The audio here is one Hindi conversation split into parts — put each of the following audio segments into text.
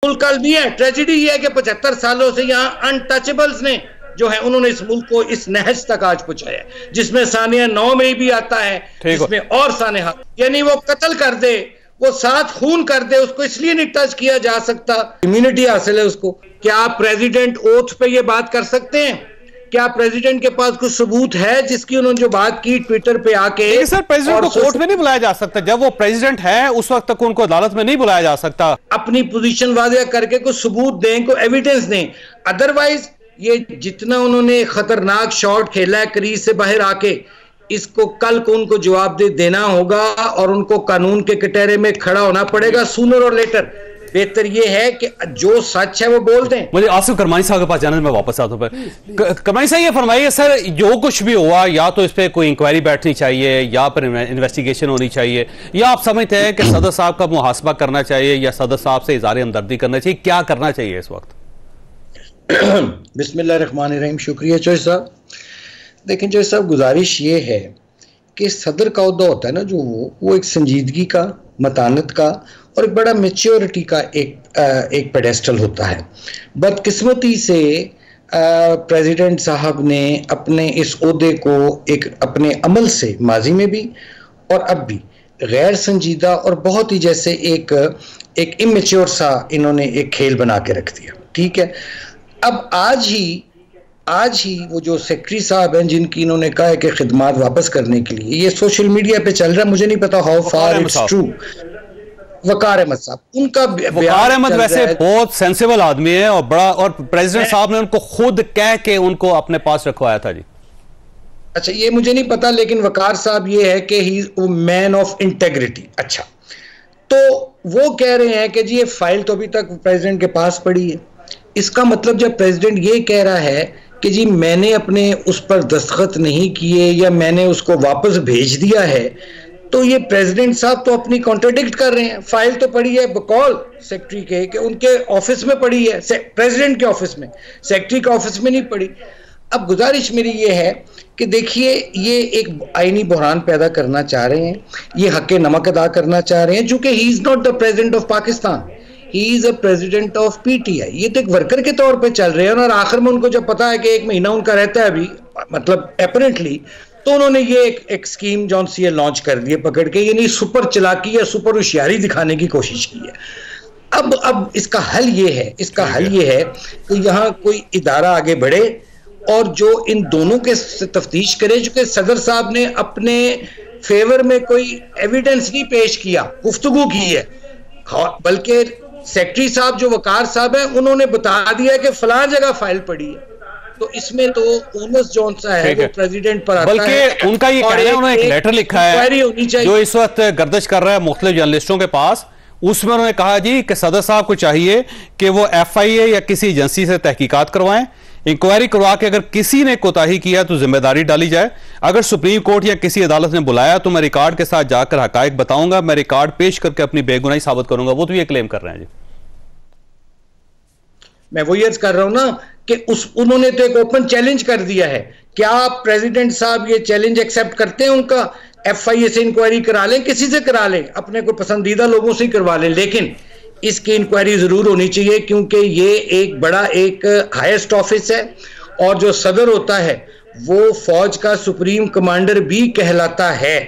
मुल्क का अलमिया है। ट्रेजिडी ये है कि 75 सालों से यहाँ अनटचेबल्स ने जो है उन्होंने इस मुल्क को इस नहज तक आज पहुंचाया, जिसमें सानिया 9 में भी आता है, जिसमें और सानिया, यानी वो कत्ल कर दे, वो 7 खून कर दे, उसको इसलिए नहीं टच किया जा सकता, इम्यूनिटी हासिल है उसको। क्या आप प्रेसिडेंट ओथ पे ये बात कर सकते हैं? क्या प्रेसिडेंट के पास कुछ सबूत है जिसकी उन्होंने जो बात की ट्विटर पे आके? सर, प्रेसिडेंट को कोर्ट में नहीं बुलाया जा सकता, जब वो प्रेसिडेंट है उस वक्त तक उनको अदालत में नहीं बुलाया जा सकता। अपनी पोजीशन वाज़ेह करके कुछ सबूत दें, कोई एविडेंस दें। अदरवाइज ये जितना उन्होंने खतरनाक शॉट खेला है क्रीज से बाहर आके, इसको कल को उनको जवाब देना होगा और उनको कानून के कटहरे में खड़ा होना पड़ेगा सूनर और लेटर। बेहतर ये है कि जो सच है वो बोल दें। मुझे आसिफ करमानी साहब के पास जाने में वापस आता हूं। करमानी साहब ये फरमाइए सर, जो कुछ भी हुआ या तो इस पर कोई इंक्वायरी बैठनी चाहिए या फिर इन्वेस्टिगेशन होनी चाहिए, या आप समझते हैं कि सदर साहब का मुहासबा करना चाहिए या सदर साहब से इज़हार हमदर्दी करना चाहिए? क्या करना चाहिए इस वक्त? बिस्मिल्लाहिर्रहमानिर्रहीम। शुक्रिया चौधरी साहब। देखें चौधरी साहब, गुजारिश ये है कि सदर का ओहदा होता है ना जो वो एक संजीदगी का, मतानत का और एक बड़ा मैच्योरिटी का एक पेडेस्टल होता है। बदकिस्मती से प्रेसिडेंट साहब ने अपने इस ओहदे को एक अपने अमल से माजी में भी और अब भी गैर संजीदा और बहुत ही जैसे एक इमेच्योर सा इन्होंने एक खेल बना के रख दिया। ठीक है, अब आज ही वो जो सेक्रेटरी साहब हैं जिनकी इन्होंने कहा है कि खिदमात वापस करने के लिए, ये सोशल मीडिया पे चल रहा है, मुझे नहीं पता हाउ फार इट्स ट्रू। वकार अहमद साहब, उनका वकार अहमद वैसे बहुत सेंसिबल आदमी है और बड़ा, और प्रेसिडेंट साहब ने उनको खुद कह के उनको अपने पास रखवाया था जी। अच्छा, ये मुझे नहीं पता, लेकिन वकार साहब ये है कि he is a man of integrity. अच्छा, तो वो कह रहे हैं कि जी ये फाइल तो अभी तक प्रेसिडेंट के पास पड़ी है। इसका मतलब जब प्रेसिडेंट ये कह रहा है कि जी मैंने अपने उस पर दस्तखत नहीं किए या मैंने उसको वापस भेज दिया है, तो ये प्रेसिडेंट साहब तो अपनी कॉन्ट्रडिक्ट कर रहे हैं। फाइल तो पड़ी है बकौल सेक्रेटरी के कि उनके ऑफिस में पड़ी है, प्रेसिडेंट के ऑफिस में, सेक्रेटरी के ऑफिस में नहीं पड़ी। अब गुजारिश मेरी ये है कि देखिए, ये एक आईनी बहरान पैदा करना चाह रहे हैं, ये हक़ नमक अदा करना चाह रहे हैं, चूंकि he is not the president of Pakistan, he is a president of PTI. ये तो एक वर्कर के तौर पे चल रहे हैं और आखिर में उनको जब पता है कि 1 महीना उनका रहता है अभी, मतलब अपरेंटली, तो उन्होंने ये एक स्कीम जौन सी है लॉन्च कर दी है पकड़ के, यानी सुपर चालाकी या सुपर होशियारी दिखाने की कोशिश की है। अब इसका हल ये है, कि यहाँ कोई इदारा आगे बढ़े और जो इन दोनों के तफ्तीश करे, जो कि सदर साहब ने अपने फेवर में कोई एविडेंस नहीं पेश किया, गुफ्तगू की है, बल्कि सेक्रेटरी साहब जो वकार साहब हैं उन्होंने बता दिया कि फलां जगह फाइल पड़ी है। तो इसमें तो ओनस जौन सा है वो प्रेसिडेंट पर आता है, बल्कि उनका ये कहना है, उन्होंने एक लेटर लिखा है जो इस वक्त गर्दिश कर रहा है मुख्तलिफ जर्नलिस्टों के पास। उसमें उन्होंने कहा जी कि सदर साहब को चाहिए कि वो FIA या किसी एजेंसी से तहकीकात करवाएं, इंक्वायरी करवा के अगर किसी ने कोताही किया तो जिम्मेदारी डाली जाए। अगर सुप्रीम कोर्ट या किसी अदालत ने बुलाया तो मैं रिकॉर्ड के साथ जाकर हकायक बताऊंगा, मैं रिकॉर्ड पेश करके अपनी बेगुनाही साबित करूंगा। वो तो ये क्लेम कर रहे हैं जी। मैं वही अर्ज कर रहा हूं ना कि उन्होंने तो एक ओपन चैलेंज कर दिया है। क्या आप प्रेसिडेंट साहब ये चैलेंज एक्सेप्ट करते हैं उनका? FIA से इंक्वायरी करा लें, किसी से करा लें, अपने को पसंदीदा लोगों से ही करवा लें, लेकिन इसकी इंक्वायरी जरूर होनी चाहिए, क्योंकि ये एक बड़ा एक हाईएस्ट ऑफिस है और जो सदर होता है वो फौज का सुप्रीम कमांडर भी कहलाता है।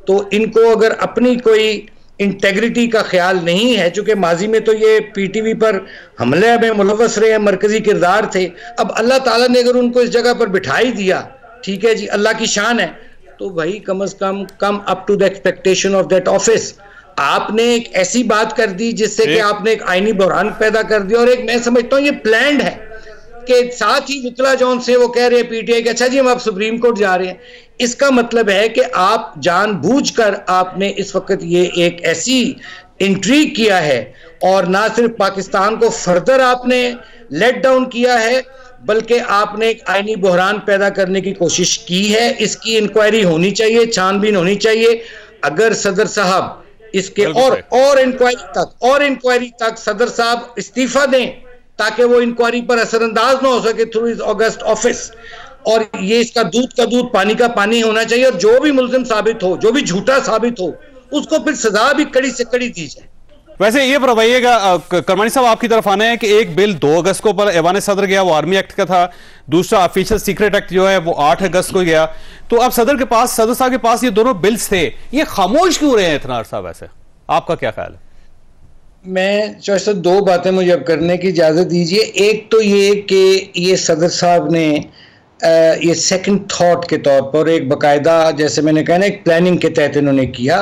तो इनको अगर अपनी कोई इंटेग्रिटी का ख्याल नहीं है, चूंकि माजी में तो ये PTV पर हमले में मुलव्वस रहे हैं, मरकजी किरदार थे, अब अल्लाह ताला ने अगर उनको इस जगह पर बिठा ही दिया, ठीक है जी, अल्लाह की शान है, तो भाई come as come up to the expectation of that office. आपने एक ऐसी बात कर दी जिससे कि आपने एक आईनी बहरान पैदा कर दिया, और एक मैं समझता हूं ये प्लान्ड है कि साथ ही वकला जौन से वो कह रहे हैं PTI कि अच्छा जी हम आप सुप्रीम कोर्ट जा रहे हैं। इसका मतलब है कि आप जानबूझकर आपने इस वक्त ये एक ऐसी इंट्रीग किया है और ना सिर्फ पाकिस्तान को फर्दर आपने लेट डाउन किया है, बल्कि आपने एक आईनी बहरान पैदा करने की कोशिश की है। इसकी इंक्वायरी होनी चाहिए, छानबीन होनी चाहिए। अगर सदर साहब इसके और इंक्वायरी तक सदर साहब इस्तीफा दें ताकि वो इंक्वायरी पर असरअंदाज ना हो सके थ्रू इस ऑगस्ट ऑफिस, और ये इसका दूध का दूध पानी का पानी होना चाहिए, और जो भी मुल्जिम साबित हो, जो भी झूठा साबित हो, उसको फिर सजा भी कड़ी से कड़ी दी जाए। वैसे ये बताइएगा करमानी साहब, आपकी तरफ आने हैं कि एक बिल 2 अगस्त को पर ऐवान सदर गया, वो आर्मी एक्ट का था। दूसरा ऑफिशियल सीक्रेट एक्ट जो है वो 8 अगस्त को गया। तो अब सदर साहब के पास ये दोनों बिल्स थे, ये खामोश क्यों रहे हैं इतना अरसा? वैसे आपका क्या ख्याल है? मैं चौहद 2 बातें मुझे अब करने की इजाजत दीजिए। एक तो ये कि ये सदर साहब ने ये सेकंड थॉट के तौर पर एक बाकायदा, जैसे मैंने कहा ना, एक प्लानिंग के तहत इन्होंने किया।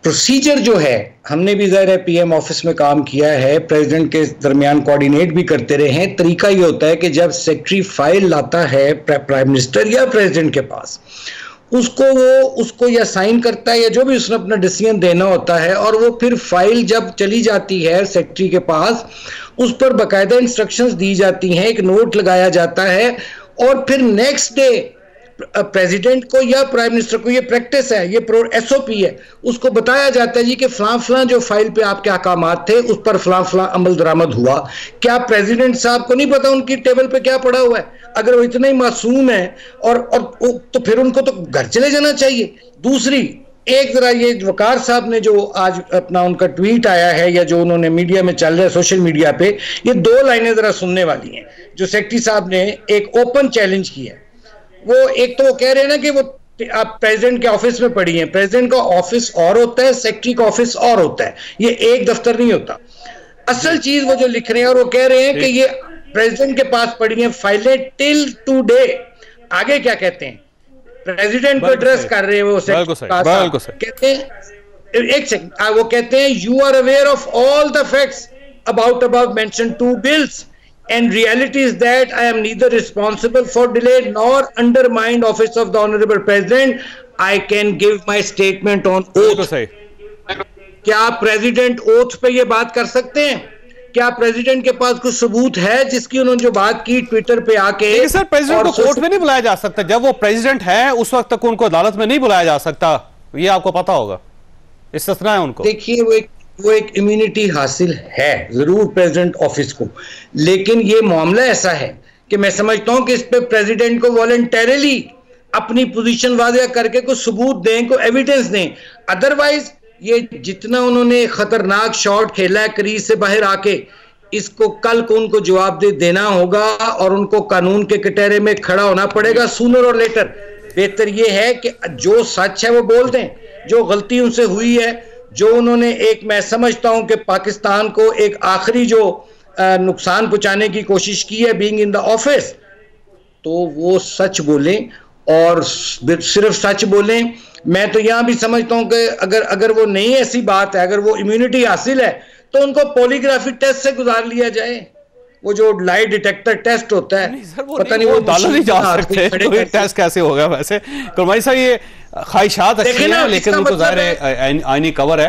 प्रोसीजर जो है, हमने भी ज़ाहिर है पीएम ऑफिस में काम किया है, प्रेसिडेंट के दरमियान कोऑर्डिनेट भी करते रहे हैं। तरीका ये होता है कि जब सेक्रेटरी फाइल लाता है प्राइम मिनिस्टर या प्रेसिडेंट के पास, उसको या साइन करता है या जो भी उसने अपना डिसीजन देना होता है, और वो फिर फाइल जब चली जाती है सेक्रेटरी के पास, उस पर बाकायदा इंस्ट्रक्शंस दी जाती हैं, एक नोट लगाया जाता है, और फिर नेक्स्ट डे प्रेसिडेंट को या प्राइम मिनिस्टर को, ये प्रैक्टिस है, ये एसओपी है, उसको बताया जाता है जी कि फलां फलां जो फाइल पे आपके अहकामात थे उस पर फलां फलां अमल दरामद हुआ। क्या प्रेसिडेंट साहब को नहीं पता उनकी टेबल पे क्या पड़ा हुआ है? अगर वो इतने ही मासूम है और तो फिर उनको तो घर चले जाना चाहिए। दूसरी, एक जरा ये वकार साहब ने जो आज अपना उनका ट्वीट आया है या जो उन्होंने मीडिया में चल रहा है सोशल मीडिया पे, ये 2 लाइनें जरा सुनने वाली हैं जो सेक्रेटरी साहब ने एक ओपन चैलेंज की है। वो एक तो वो कह रहे हैं ना कि वो आप प्रेसिडेंट के ऑफिस में पढ़ी हैं। प्रेसिडेंट का ऑफिस और होता है, सेक्रेटरी का ऑफिस और होता है, ये एक दफ्तर नहीं होता। असल चीज वो जो लिख रहे हैं, और वो कह रहे हैं कि ये प्रेसिडेंट के पास पड़ी हैं फाइलें टिल टुडे। आगे क्या कहते हैं? प्रेसिडेंट को एड्रेस कर रहे हैं वो कहते हैं, एक सेकंड, वो कहते हैं you are aware of all the facts about mention 2 bills and reality is that I am neither responsible for delay nor undermined office of the honorable president. I can give my statement on oath. क्या प्रेसिडेंट ओथ पे ये बात कर सकते हैं? क्या प्रेसिडेंट के पास कुछ सबूत है जिसकी उन्होंने जो बात की ट्विटर पे आके? सर, प्रेसिडेंट को कोर्ट में नहीं बुलाया जा सकता। जब वो प्रेसिडेंट है उस वक्त तक उनको अदालत में नहीं बुलाया जा सकता, ये आपको पता होगा। इस्तिस्ना है उनको। देखिए, वो एक इम्यूनिटी हासिल है जरूर प्रेसिडेंट ऑफिस को, लेकिन ये मामला ऐसा है कि मैं समझता हूं कि इस पे प्रेसिडेंट को वॉलंटरीली अपनी पोजीशन वाज़ेह करके कोई सबूत दें, कोई एविडेंस दें। अदरवाइज ये जितना उन्होंने खतरनाक शॉट खेला है क्रीज से बाहर आके, इसको कल को उनको जवाब देना होगा और उनको कानून के कटहरे में खड़ा होना पड़ेगा सूनर और लेटर। बेहतर ये है कि जो सच है वो बोल दें, जो गलती उनसे हुई है, जो उन्होंने एक, मैं समझता हूं कि पाकिस्तान को एक आखिरी जो नुकसान पहुंचाने की कोशिश की है बीइंग इन द ऑफिस, तो वो सच बोलें और सिर्फ सच बोलें। मैं तो यहां भी समझता हूं कि अगर वो नहीं ऐसी बात है, अगर वो इम्यूनिटी हासिल है, तो उनको पॉलीग्राफी टेस्ट से गुजार लिया जाए। वो जो लाई डिटेक्टर टेस्ट होता है, पता नहीं वो डाला नहीं जा सकते, तो टेस्ट कैसे होगा? वैसे कुरमानी साहब, ये ख्वाहिशात अच्छी हैं, लेकिन वो तो जाहिर है आईनी कवर है।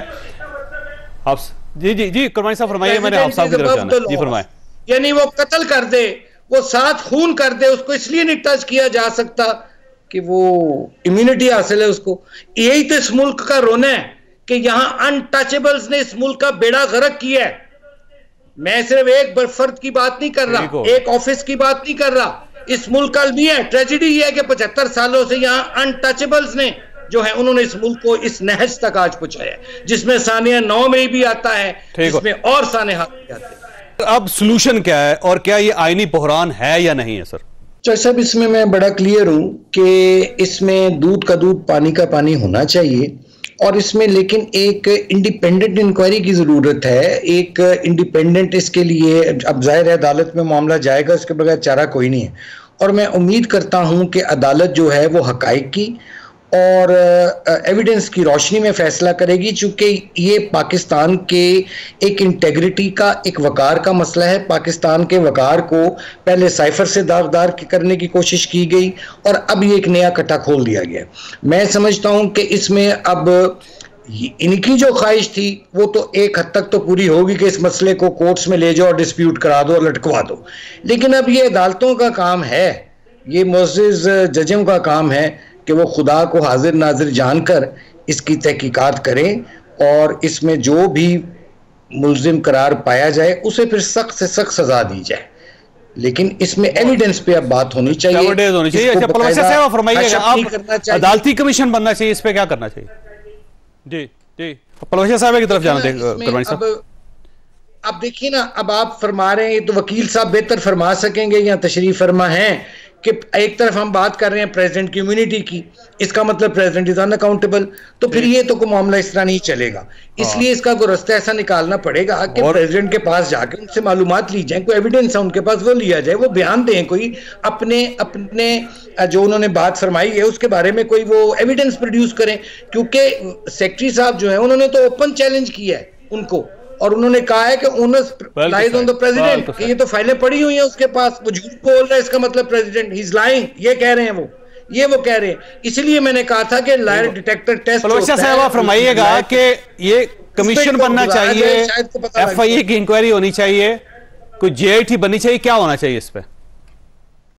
आप जी कुरमानी साहब फरमाइए। मैंने आप साहब की तरफ जाना, जी फरमाएं। यानी वो कत्ल कर दे, वो 7 खून कर दे, उसको इसलिए नहीं टच किया जा सकता कि वो इम्यूनिटी हासिल है उसको। यही तो इस मुल्क का रोना है कि यहां अनटचेबल्स ने इस मुल्क का बेड़ा गर्क किया है। मैं सिर्फ एक फर्द की बात नहीं कर रहा, एक ऑफिस की बात नहीं कर रहा। इस मुल्क का भी है, ट्रेजेडी ये है कि 75 सालों से यहाँ अनटचेबल्स ने जो है उन्होंने इस मुल्क को इस नहज तक आज पहुंचाया, जिसमें सानिया 9 में भी आता है, जिसमें और साने हाथ भी आते हैं। अब सॉल्यूशन क्या है और क्या ये आईनी बहरान है या नहीं है? सर साहब, इसमें मैं बड़ा क्लियर हूं कि इसमें दूध का दूध पानी का पानी होना चाहिए, और इसमें लेकिन एक इंडिपेंडेंट इंक्वायरी की ज़रूरत है। एक इंडिपेंडेंट, इसके लिए अब जाहिर है अदालत में मामला जाएगा, उसके बगैर चारा कोई नहीं है। और मैं उम्मीद करता हूं कि अदालत जो है वो हकाइक की और एविडेंस की रोशनी में फैसला करेगी, चूँकि ये पाकिस्तान के एक इंटेग्रिटी का, एक वकार का मसला है। पाकिस्तान के वकार को पहले साइफर से दारदार करने की कोशिश की गई और अब ये एक नया कट्टा खोल दिया गया। मैं समझता हूँ कि इसमें अब इनकी जो ख्वाहिश थी वो तो एक हद तक तो पूरी होगी कि इस मसले को कोर्ट्स में ले जाओ और डिस्प्यूट करा दो और लटकवा दो, लेकिन अब ये अदालतों का काम है, ये मुअज़्ज़िज़ जजों का काम है कि वो खुदा को हाजिर नाजिर जानकर इसकी तहकीकात करें और इसमें जो भी मुल्जिम करार पाया जाए उसे फिर सख्त से सख्त सजा दी जाए। लेकिन इसमें एविडेंस पे अब बात होनी चाहिए। अदालती कमीशन बनना चाहिए, इस पे क्या करना चाहिए? जी जी पलवैया साहब की तरफ जाना कुरबानी साहब। अब देखिए ना, अब आप फरमा रहे हैं, ये तो वकील साहब बेहतर फरमा सकेंगे या तशरीफ फरमा हैं कि एक तरफ हम बात कर रहे हैं प्रेसिडेंट की इम्यूनिटी की, इसका मतलब प्रेसिडेंट इज अनअकाउंटेबल, तो फिर ये तो कोई मामला इस तरह नहीं चलेगा। इसलिए इसका कोई रास्ता ऐसा निकालना पड़ेगा कि प्रेसिडेंट के पास जाके उनसे मालूमात ली जाए, कोई एविडेंस है उनके पास वो लिया जाए, वो बयान दें, कोई अपने अपने जो उन्होंने बात फरमाई है उसके बारे में कोई वो एविडेंस प्रोड्यूस करें। क्योंकि सेक्रेटरी साहब जो है उन्होंने तो ओपन चैलेंज किया है उनको, और उन्होंने कहा है कि owners lies on the president, ये तो फाइलें पड़ी हुई हैं उसके पास, वो झूठ बोल रहा है, इसका मतलब प्रेसिडेंट ही इज लाइंग, ये कह रहे हैं वो कह रहे हैं। इसलिए मैंने कहा था कि लायर डिटेक्टर टेस्ट पलवैया साहब आप फरमाइएगा कि ये कमीशन बनना चाहिए, एफआईए की इंक्वायरी होनी चाहिए, कोई जेआईटी बननी चाहिए, क्या होना चाहिए इस पे?